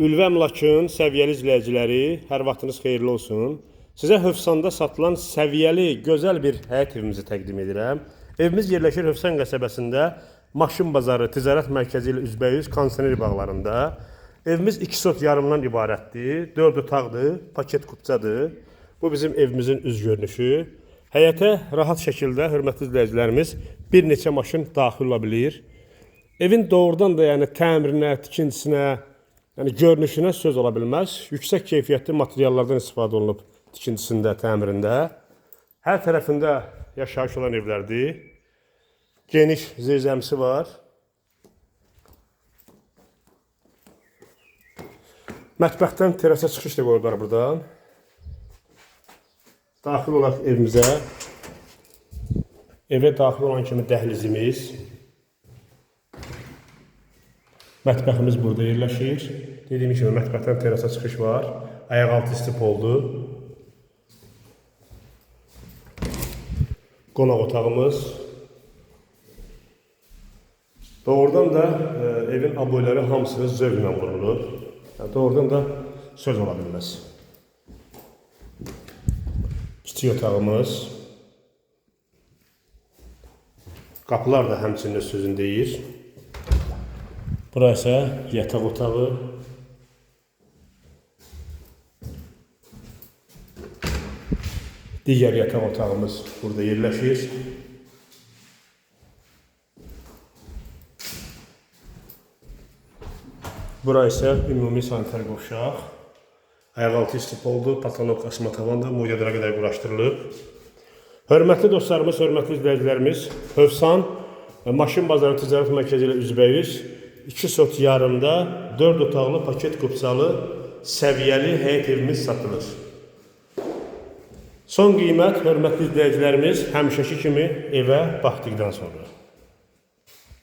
Ülvə Əmlakın səviyyəli izləyiciləri, hər vaxtınız xeyirli olsun. Sizə Hövsanda satılan səviyyəli, gözəl bir həyət evimizi təqdim edirəm. Evimiz yerləşir Hövsan qəsəbəsində, Maşın Bazarı Ticarət Mərkəzi ilə üzbəyüz kondisioner bağlarında. Evimiz 2 sot yarımdan ibarətdir, 4 otaqdır, paket kupçadır. Bu bizim evimizin üz görünüşü. Həyətə rahat şəkildə, hörmətli izləyicilərimiz, bir neçə maşın daxil ola bilir. Evin doğrudan da təmirinə, tikintisinə, görünüşünə söz ola bilməz. Yüksək keyfiyyətli materiallardan istifadə olunub tikintisində, təmirində. Hər tərəfində yaşayış olan evlərdir. Geniş zirzəmisi var. Mətbəxdən terasa çıxış da qoyublar buradan. Daxil olaq evimizə. Evə daxil olan kimi dəhlizimiz. Mətbəximiz burada yerləşir. Dediyim kimi mətbəxdən terasa çıxış var. Ayaqaltı isti poldu. Qonaq otağımız. Doğrudan da evin aboyları hamısı zövqlə vurulur. Doğrudan da söz ola bilməz. Kiçik otağımız. Qapılar da həmçinin sözün deyir. Burası yataq otağı. Digər yataq otağımız burada yerləşir. Burası isə ümumi sanitar qovşaq. Ayaqaltı isti poldu, patronok asma tavandır, moyadara qədər quraşdırılıb. Hörmətli dostlarımız, hörmətli izləyicilərimiz, Hövsan Maşın Bazarı Ticarət Mərkəzi ilə üzbəyüz 2 sot yarımda 4 otaqlı paket kupçalı səviyyəli həyət evimiz satılır. Son qiymət, hörmətli izləyicilərimiz, həmişəki kimi evə baxdıqdan sonra.